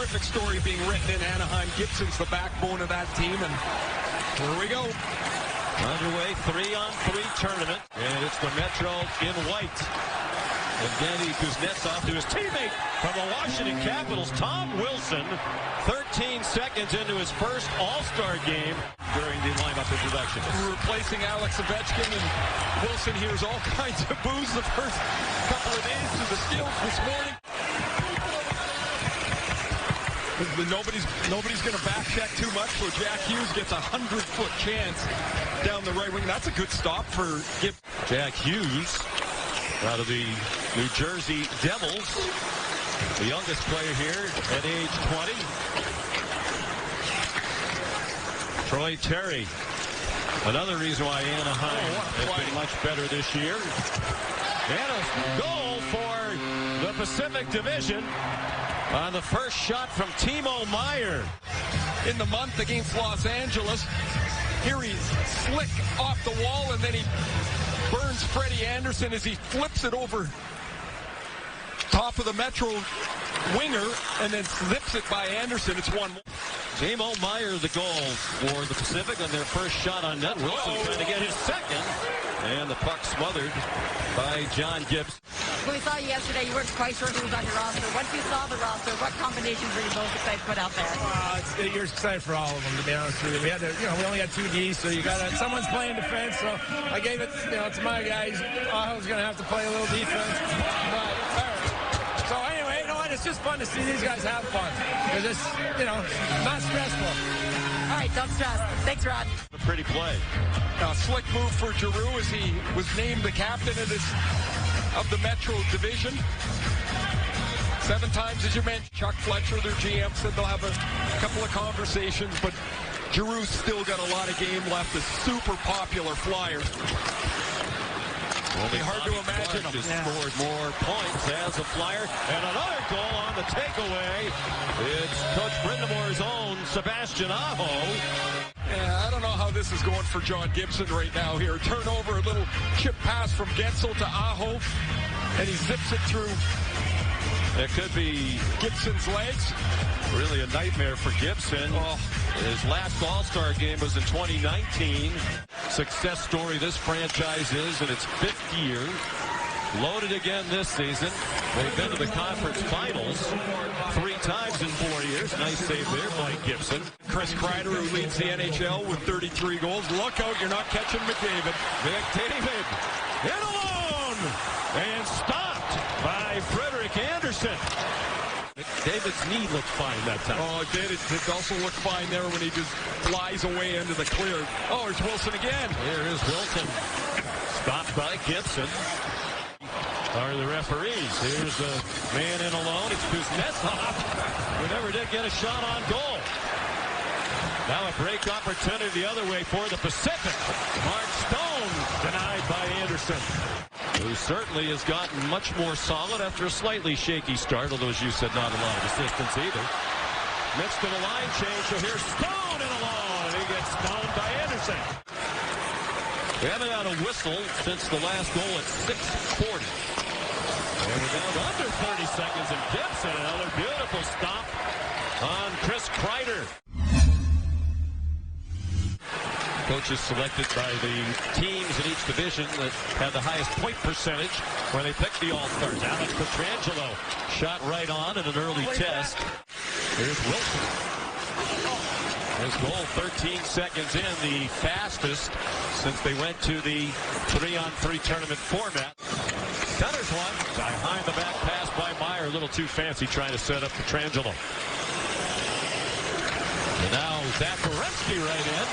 terrific story being written in Anaheim. Gibson's the backbone of that team, and here we go. Underway, 3-on-3 tournament, and it's the Metro in white. And Danny Kuznetsov to his teammate from the Washington Capitals, Tom Wilson, 13 seconds into his first All-Star game during the lineup introduction. Replacing Alex Ovechkin, and Wilson hears all kinds of boos the first couple of days through the skills this morning. Nobody's going to back check too much, so Jack Hughes gets a 100-foot chance down the right wing. That's a good stop for Gibson. Jack Hughes out of the New Jersey Devils, the youngest player here at age 20. Troy Terry, another reason why Anaheim has been much better this year. And a goal for the Pacific Division on the first shot from Timo Meier. In the month against Los Angeles, here he's slick off the wall, and then he burns Freddie Anderson as he flips it over top of the Metro winger and then zips it by Anderson. It's 1-1. Timo Meier the goal for the Pacific on their first shot on net. Wilson trying to get his second, and the puck smothered by John Gibbs. When we saw you yesterday, you weren't quite sure who was on your roster. Once you saw the roster, what combinations were you most excited to put out there? You're excited for all of them, to be honest with you. We had to, we only had 2 Ds, so you got someone's playing defense. So I gave it, to my guys. I was going to have to play a little defense, but so anyway, it's just fun to see these guys have fun because it's, not stressful. All right, don't stress. Thanks, Rod. A pretty play. A slick move for Giroux as he was named the captain of the Metro Division. 7 times, as you mentioned. Chuck Fletcher, their GM, said they'll have a couple of conversations, but Giroux's still got a lot of game left. A super popular flyer. Only hard to imagine him. Scored more points as a Flyer, and another goal on the takeaway. It's Coach Brindamore's own Sebastian Aho. Yeah, I don't know how this is going for John Gibson right now here. Turnover, a little chip pass from Gensel to Aho, and he zips it through. It could be Gibson's legs. Really a nightmare for Gibson. His last All-Star game was in 2019. Success story this franchise is in its 5th year. Loaded again this season. They've been to the conference finals 3 times in 4 years. Nice save there by Gibson. Chris Kreider, who leads the NHL with 33 goals. Look out, you're not catching McDavid. McDavid in alone and stopped by Frederick Anderson. David's knee looked fine that time. Oh, it did. It also looked fine there when he just flies away into the clear. Oh, it's Wilson again. Here is Wilson. Stopped by Gibson. Are the referees. Here's a man in alone. It's Kuznetsov, who never did get a shot on goal. Now a break opportunity the other way for the Pacific. Mark Stone denied by Anderson, who certainly has gotten much more solid after a slightly shaky start, although, as you said, not a lot of assistance either. Midst of a line change, so here's Stone in alone. He gets stoned by Anderson. We haven't had a whistle since the last goal at 6:40. And we're down to under 30 seconds, and Gibson, another beautiful stop on Chris Kreider. Coaches selected by the teams in each division that had the highest point percentage when they picked the All-Stars. Alex Pietrangelo shot right on in an early test. Here's Wilson. His goal 13 seconds in, the fastest since they went to the 3-on-3 tournament format. Centers one. Behind the back pass by Meier. A little too fancy trying to set up Pietrangelo. And now Zach Werenski right in.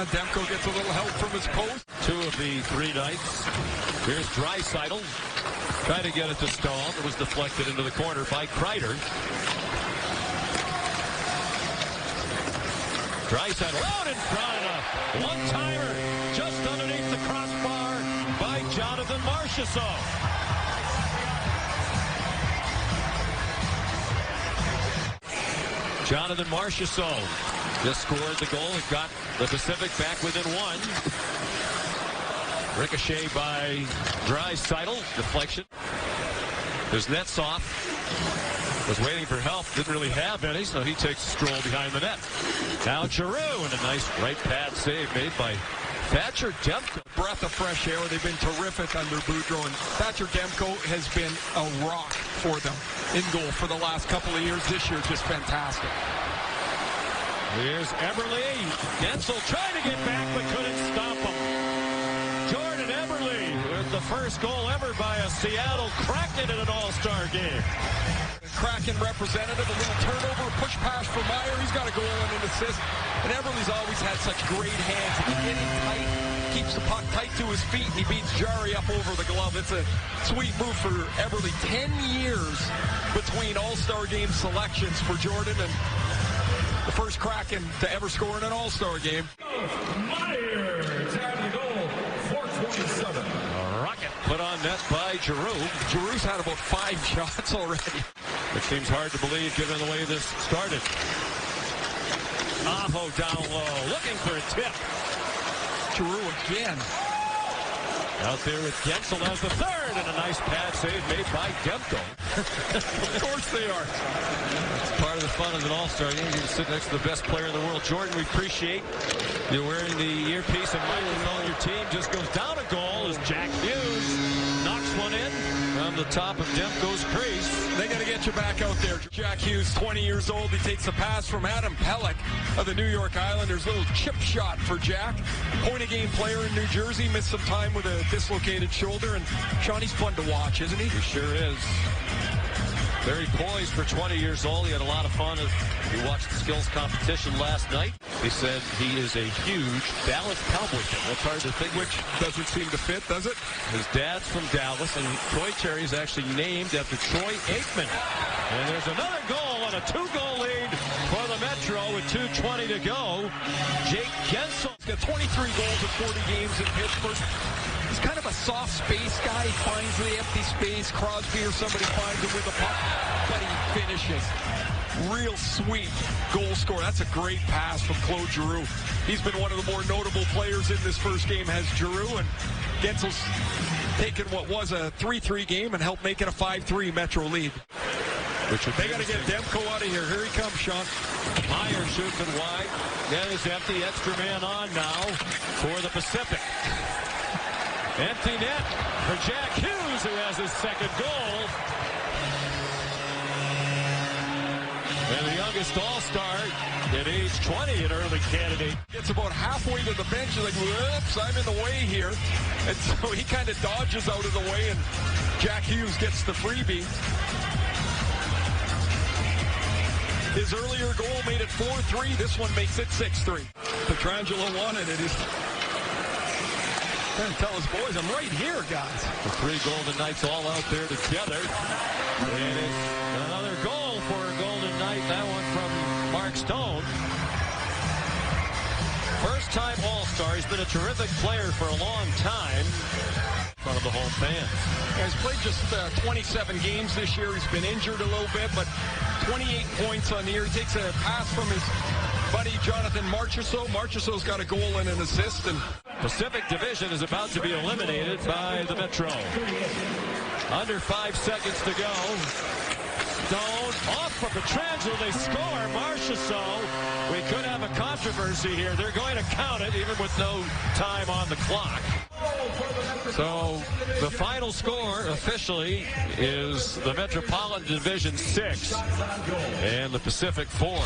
Demko gets a little help from his post. 2 of the 3 nights. Here's Draisaitl. Trying to get it to Stone. It was deflected into the corner by Kreider. Draisaitl out in front. A one-timer just underneath the crossbar by Jonathan Marchessault. Jonathan Marchessault just scored the goal and got the Pacific back within 1. Ricochet by Draisaitl. Deflection. There's Kuznetsov Was waiting for help, didn't really have any, so he takes a stroll behind the net. Now Giroux, and a nice right pad save made by Thatcher Demko. Breath of fresh air. They've been terrific under Boudreau, and Thatcher Demko has been a rock for them in goal for the last couple of years. This year, just fantastic. Here's Eberle. Gensel trying to get back, but couldn't stop him. Jordan Eberle with the first goal ever by a Seattle Kraken in an All-Star game. Kraken representative, a little turnover, push pass for Meyer. He's got a goal and an assist. And Eberle's always had such great hands. He can get in tight, keeps the puck tight to his feet, and he beats Jarry up over the glove. It's a sweet move for Eberle. 10 years between All-Star game selections for Jordan, and the first Kraken to ever score in an All-Star game. Meyer tagged the goal, 427. Rocket put on net by Giroux. Giroux's had about 5 shots already. It seems hard to believe given the way this started. Aho down low, looking for a tip. Giroux again. Out there with Gensel as the third, and a nice pad save made by Demko. Of course they are. It's part of the fun of an All-Star game. You can sit next to the best player in the world. Jordan, we appreciate you wearing the earpiece and microphone. Your team just goes down a goal as Jack Hughes knocks one in from the top of Demko's crease. They got to get you back out there. Jack Hughes, 20 years old. He takes a pass from Adam Pelech of the New York Islanders. Little chip shot for Jack. Point-a-game player in New Jersey. Missed some time with a dislocated shoulder. And Sean, he's fun to watch, isn't he? He sure is. Very poised for 20 years old. He had a lot of fun as he watched the skills competition last night. He said he is a huge Dallas Cowboys fan. That's hard to think. Which doesn't seem to fit, does it? His dad's from Dallas, and Troy Terry is actually named after Troy Aikman. And there's another goal on a 2-goal lead for the Metro with 2:20 to go. Jake Gensel. He's got 23 goals in 40 games in Pittsburgh. He's kind of a soft space guy. He finds the empty space. Crosby or somebody finds him with a puck, but he finishes. Real sweet goal scorer. That's a great pass from Claude Giroux. He's been one of the more notable players in this first game, has Giroux, and Gensel's taken what was a 3-3 game and helped make it a 5-3 Metro lead. They got to get Demko out of here. Here he comes, Sean. Meyer shoots it wide. Net is empty. Extra man on now for the Pacific. Empty net for Jack Hughes, who has his second goal. And the youngest All-Star at age 20, an early candidate. Gets about halfway to the bench. He's like, whoops, I'm in the way here. And so he kind of dodges out of the way, and Jack Hughes gets the freebie. His earlier goal made it 4-3. This one makes it 6-3. Petrangelo wanted it. He's trying to tell his boys, I'm right here, guys. The 3 Golden Knights all out there together. And it's another goal for Golden Knight. That one from Mark Stone. First-time All-Star. He's been a terrific player for a long time. In front of the home fans. He's played just 27 games this year. He's been injured a little bit, but 28 points on the year. He takes a pass from his buddy Jonathan Marchessault. Marchessault's got a goal and an assist. And Pacific Division is about to be eliminated by the Metro. Under 5 seconds to go. Stone off for Petrangelo. They score. Marchessault. We could have a controversy here. They're going to count it even with no time on the clock. So the final score officially is the Metropolitan Division 6 and the Pacific 4.